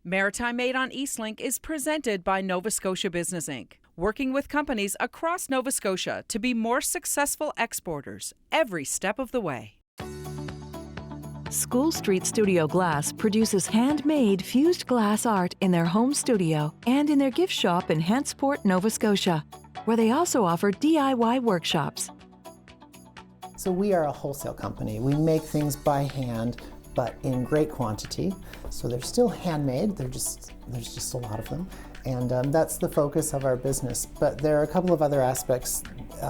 Maritime Made on Eastlink is presented by Nova Scotia Business Inc., working with companies across Nova Scotia to be more successful exporters every step of the way. School Street Studio Glass produces handmade fused glass art in their home studio and in their gift shop in Hantsport, Nova Scotia, where they also offer DIY workshops. So we are a wholesale company. We make things by hand, but in great quantity. So they're still handmade, there's just a lot of them. And that's the focus of our business. But there are a couple of other aspects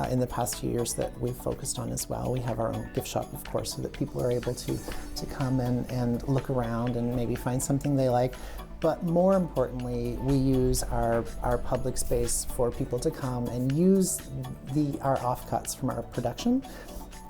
in the past few years that we've focused on as well. We have our own gift shop, of course, so that people are able to come and look around and maybe find something they like. But more importantly, we use our public space for people to come and use our offcuts from our production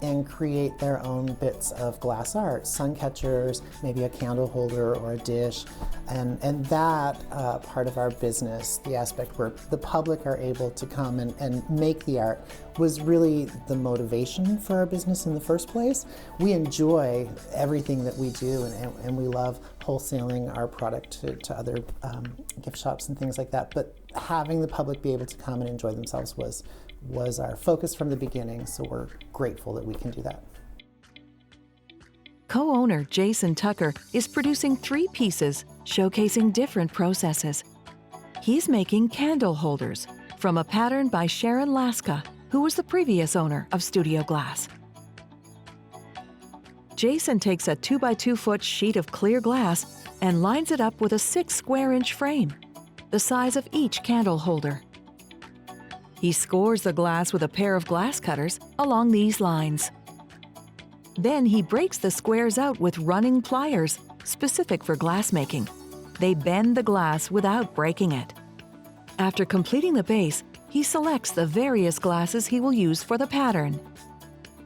and create their own bits of glass art, sun catchers, maybe a candle holder or a dish. And that part of our business, the aspect where the public are able to come and make the art, was really the motivation for our business in the first place. We enjoy everything that we do, and we love wholesaling our product to other gift shops and things like that. But having the public be able to come and enjoy themselves was our focus from the beginning, so we're grateful that we can do that. Co-owner Jason Tucker is producing 3 pieces showcasing different processes. He's making candle holders from a pattern by Sharon Laska, who was the previous owner of Studio Glass. Jason takes a 2x2 foot sheet of clear glass and lines it up with a 6 square inch frame, the size of each candle holder. He scores the glass with a pair of glass cutters along these lines. Then he breaks the squares out with running pliers, specific for glass making. They bend the glass without breaking it. After completing the base, he selects the various glasses he will use for the pattern.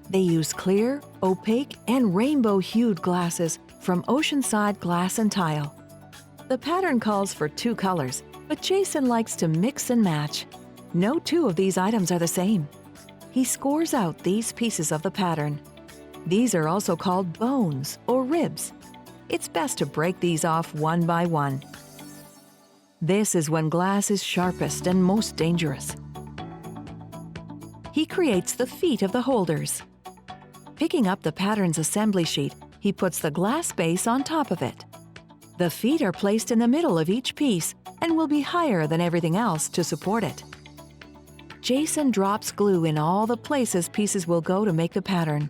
They use clear, opaque, and rainbow-hued glasses from Oceanside Glass and Tile. The pattern calls for 2 colors, but Jason likes to mix and match. No 2 of these items are the same. He scores out these pieces of the pattern. These are also called bones or ribs. It's best to break these off one by one. This is when glass is sharpest and most dangerous. He creates the feet of the holders. Picking up the pattern's assembly sheet, he puts the glass base on top of it. The feet are placed in the middle of each piece and will be higher than everything else to support it. Jason drops glue in all the places pieces will go to make the pattern.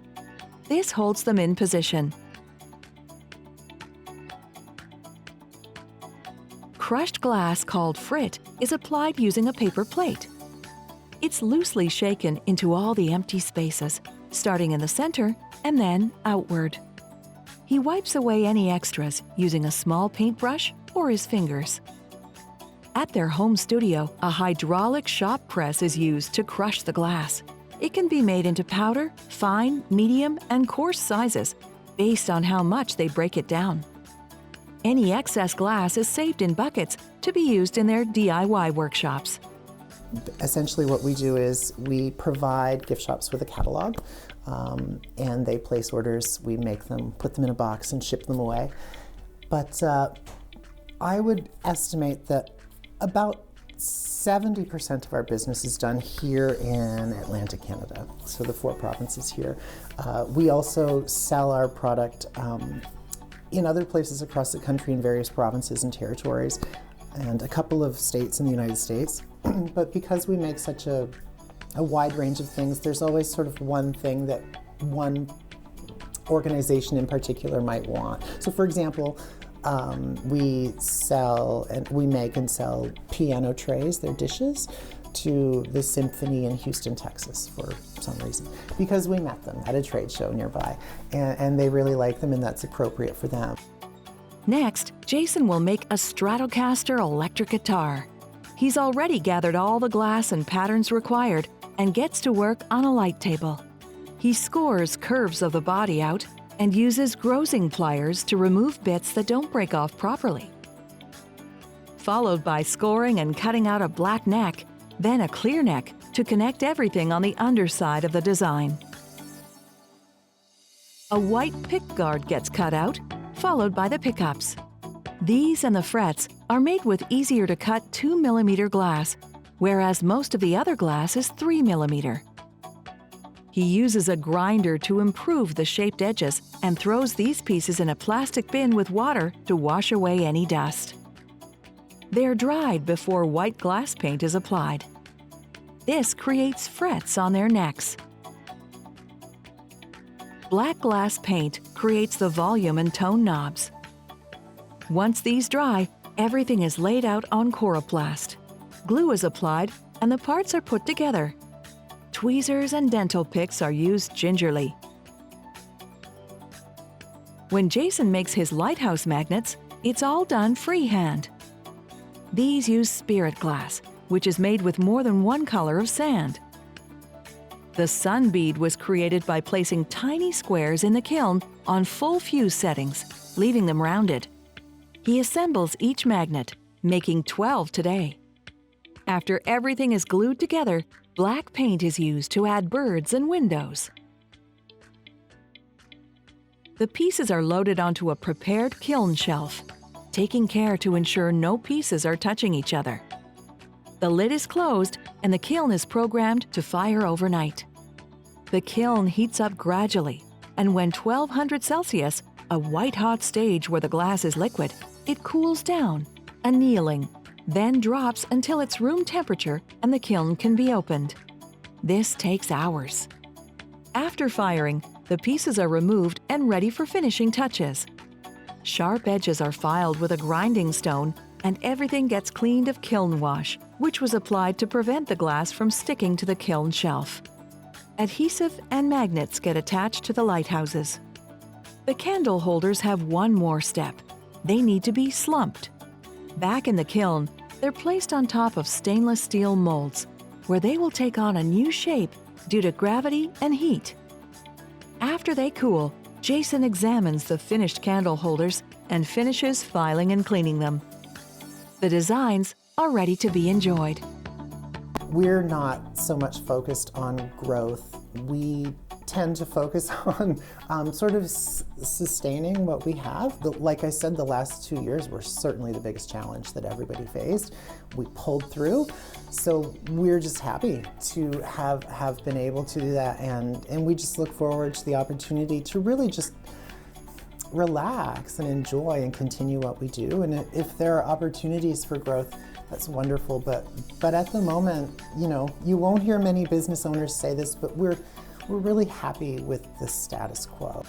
This holds them in position. Crushed glass called frit is applied using a paper plate. It's loosely shaken into all the empty spaces, starting in the center and then outward. He wipes away any extras using a small paintbrush or his fingers. At their home studio, a hydraulic shop press is used to crush the glass. It can be made into powder, fine, medium, and coarse sizes, based on how much they break it down. Any excess glass is saved in buckets to be used in their DIY workshops. Essentially what we do is we provide gift shops with a catalog, and they place orders. We make them, put them in a box, and ship them away. But I would estimate that about 70% of our business is done here in Atlantic Canada, so the 4 provinces here. We also sell our product in other places across the country in various provinces and territories, and a couple of states in the United States. But because we make such a wide range of things, there's always sort of one thing that one organization in particular might want. So for example, we make and sell piano trays, they're dishes, to the Symphony in Houston, Texas, for some reason, because we met them at a trade show nearby, and they really like them, and that's appropriate for them. Next, Jason will make a Stratocaster electric guitar. He's already gathered all the glass and patterns required and gets to work on a light table. He scores curves of the body out and uses grozing pliers to remove bits that don't break off properly. Followed by scoring and cutting out a black neck, then a clear neck to connect everything on the underside of the design. A white pick guard gets cut out, followed by the pickups. These and the frets are made with easier to cut 2mm glass, whereas most of the other glass is 3mm. He uses a grinder to improve the shaped edges and throws these pieces in a plastic bin with water to wash away any dust. They're dried before white glass paint is applied. This creates frets on their necks. Black glass paint creates the volume and tone knobs. Once these dry, everything is laid out on coroplast. Glue is applied and the parts are put together. Tweezers and dental picks are used gingerly. When Jason makes his lighthouse magnets, it's all done freehand. These use spirit glass, which is made with more than one color of sand. The sun bead was created by placing tiny squares in the kiln on full fuse settings, leaving them rounded. He assembles each magnet, making 12 today. After everything is glued together, black paint is used to add birds and windows. The pieces are loaded onto a prepared kiln shelf, taking care to ensure no pieces are touching each other. The lid is closed and the kiln is programmed to fire overnight. The kiln heats up gradually, and when 1200 Celsius, a white-hot stage where the glass is liquid, it cools down, annealing, then drops until it's room temperature and the kiln can be opened. This takes hours. After firing, the pieces are removed and ready for finishing touches. Sharp edges are filed with a grinding stone and everything gets cleaned of kiln wash, which was applied to prevent the glass from sticking to the kiln shelf. Adhesive and magnets get attached to the lighthouses. The candle holders have one more step. They need to be slumped. Back in the kiln, they're placed on top of stainless steel molds, where they will take on a new shape due to gravity and heat. After they cool, Jason examines the finished candle holders and finishes filing and cleaning them. The designs are ready to be enjoyed. We're not so much focused on growth. We tend to focus on sort of sustaining what we have. Like I said, the last 2 years were certainly the biggest challenge that everybody faced. We pulled through, so we're just happy to have been able to do that, and we just look forward to the opportunity to really just relax and enjoy and continue what we do. And if there are opportunities for growth, that's wonderful, but at the moment, you won't hear many business owners say this, but we're really happy with the status quo.